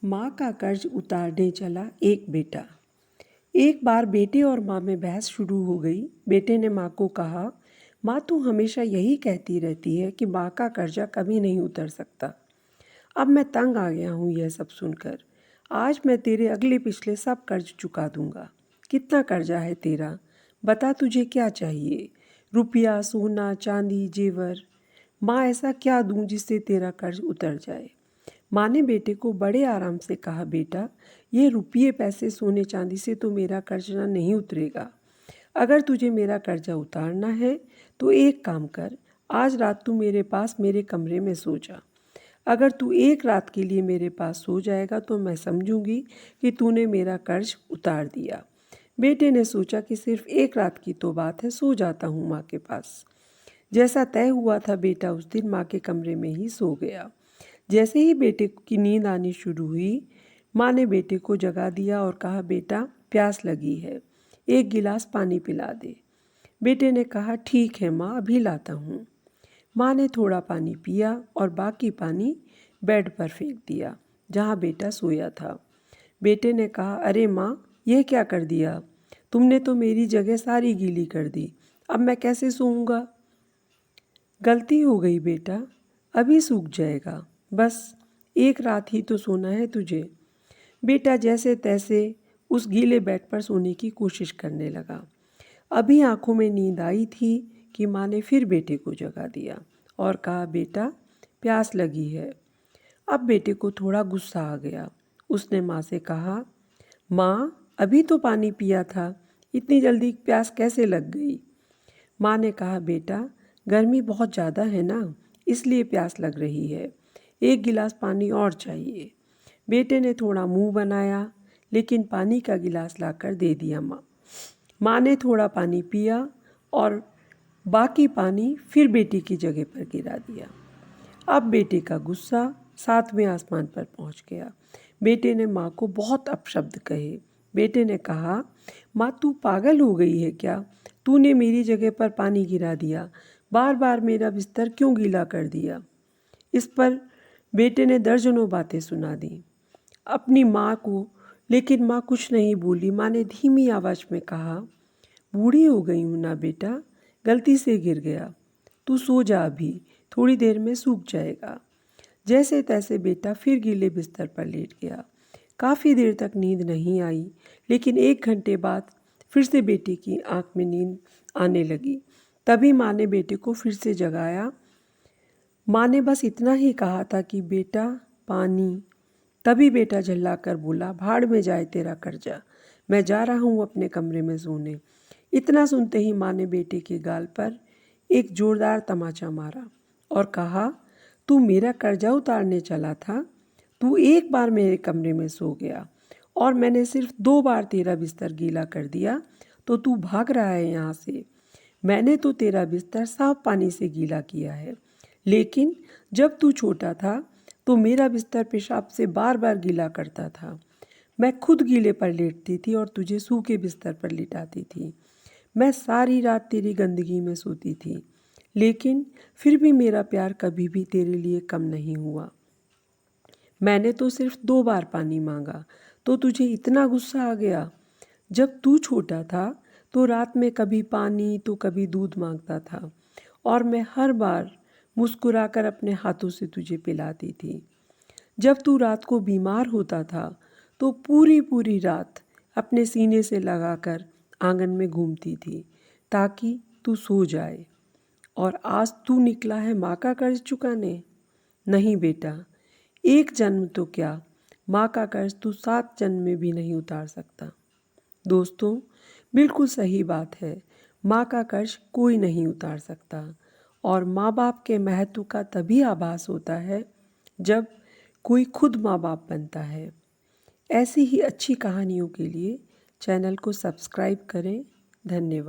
माँ का कर्ज उतारने चला एक बेटा। एक बार बेटे और माँ में बहस शुरू हो गई। बेटे ने माँ को कहा, माँ तू हमेशा यही कहती रहती है कि माँ का कर्जा कभी नहीं उतर सकता। अब मैं तंग आ गया हूँ यह सब सुनकर। आज मैं तेरे अगले पिछले सब कर्ज चुका दूंगा। कितना कर्जा है तेरा? बता तुझे क्या चाहिए? रुपया, सोना, चांदी, जेवर? माँ ऐसा क्या दूँ जिससे तेरा कर्ज उतर जाए? माँ ने बेटे को बड़े आराम से कहा, बेटा ये रुपये पैसे सोने चांदी से तो मेरा कर्जा नहीं उतरेगा। अगर तुझे मेरा कर्जा उतारना है तो एक काम कर, आज रात तू मेरे पास मेरे कमरे में सो जा। अगर तू एक रात के लिए मेरे पास सो जाएगा तो मैं समझूंगी कि तूने मेरा कर्ज उतार दिया। बेटे ने सोचा कि सिर्फ एक रात की तो बात है, सो जाता हूँ माँ के पास। जैसा तय हुआ था बेटा उस दिन माँ के कमरे में ही सो गया। जैसे ही बेटे की नींद आनी शुरू हुई, माँ ने बेटे को जगा दिया और कहा, बेटा प्यास लगी है, एक गिलास पानी पिला दे। बेटे ने कहा, ठीक है माँ, अभी लाता हूँ। माँ ने थोड़ा पानी पिया और बाकी पानी बेड पर फेंक दिया जहाँ बेटा सोया था। बेटे ने कहा, अरे माँ यह क्या कर दिया? तुमने तो मेरी जगह सारी गीली कर दी, अब मैं कैसे सोऊंगा? गलती हो गई बेटा, अभी सूख जाएगा, बस एक रात ही तो सोना है तुझे। बेटा जैसे तैसे उस गीले बेड पर सोने की कोशिश करने लगा। अभी आंखों में नींद आई थी कि माँ ने फिर बेटे को जगा दिया और कहा, बेटा प्यास लगी है। अब बेटे को थोड़ा गुस्सा आ गया। उसने माँ से कहा, माँ अभी तो पानी पिया था, इतनी जल्दी प्यास कैसे लग गई? माँ ने कहा, बेटा गर्मी बहुत ज़्यादा है ना, इसलिए प्यास लग रही है, एक गिलास पानी और चाहिए। बेटे ने थोड़ा मुंह बनाया लेकिन पानी का गिलास लाकर दे दिया माँ। माँ ने थोड़ा पानी पिया और बाकी पानी फिर बेटी की जगह पर गिरा दिया। अब बेटे का गुस्सा सातवें आसमान पर पहुंच गया। बेटे ने माँ को बहुत अपशब्द कहे। बेटे ने कहा, माँ तू पागल हो गई है क्या? तूने मेरी जगह पर पानी गिरा दिया, बार बार मेरा बिस्तर क्यों गीला कर दिया? इस पर बेटे ने दर्जनों बातें सुना दी अपनी माँ को, लेकिन माँ कुछ नहीं बोली। माँ ने धीमी आवाज़ में कहा, बूढ़ी हो गई हूँ ना बेटा, गलती से गिर गया, तू सो जा, अभी थोड़ी देर में सूख जाएगा। जैसे तैसे बेटा फिर गीले बिस्तर पर लेट गया। काफ़ी देर तक नींद नहीं आई, लेकिन 1 घंटे बाद फिर से बेटे की आंख में नींद आने लगी। तभी माँ ने बेटे को फिर से जगाया। माँ ने बस इतना ही कहा था कि बेटा पानी। तभी बेटा झल्लाकर बोला, भाड़ में जाए तेरा कर्जा, मैं जा रहा हूँ अपने कमरे में सोने। इतना सुनते ही माँ ने बेटे के गाल पर एक जोरदार तमाचा मारा और कहा, तू मेरा कर्जा उतारने चला था? तू एक बार मेरे कमरे में सो गया और मैंने सिर्फ 2 बार तेरा बिस्तर गीला कर दिया तो तू भाग रहा है यहाँ से। मैंने तो तेरा बिस्तर साफ पानी से गीला किया है, लेकिन जब तू छोटा था तो मेरा बिस्तर पेशाब से बार बार गीला करता था। मैं खुद गीले पर लेटती थी और तुझे सूखे बिस्तर पर लिटाती थी। मैं सारी रात तेरी गंदगी में सोती थी, लेकिन फिर भी मेरा प्यार कभी भी तेरे लिए कम नहीं हुआ। मैंने तो सिर्फ 2 बार पानी मांगा तो तुझे इतना गुस्सा आ गया। जब तू छोटा था तो रात में कभी पानी तो कभी दूध मांगता था और मैं हर बार मुस्कुराकर अपने हाथों से तुझे पिलाती थी। जब तू रात को बीमार होता था तो पूरी पूरी रात अपने सीने से लगाकर आंगन में घूमती थी ताकि तू सो जाए। और आज तू निकला है माँ का कर्ज चुकाने? नहीं बेटा, एक जन्म तो क्या, माँ का कर्ज तू 7 जन्म में भी नहीं उतार सकता। दोस्तों, बिल्कुल सही बात है, माँ का कर्ज कोई नहीं उतार सकता और माँ बाप के महत्व का तभी आभास होता है जब कोई खुद माँ बाप बनता है। ऐसी ही अच्छी कहानियों के लिए चैनल को सब्सक्राइब करें। धन्यवाद।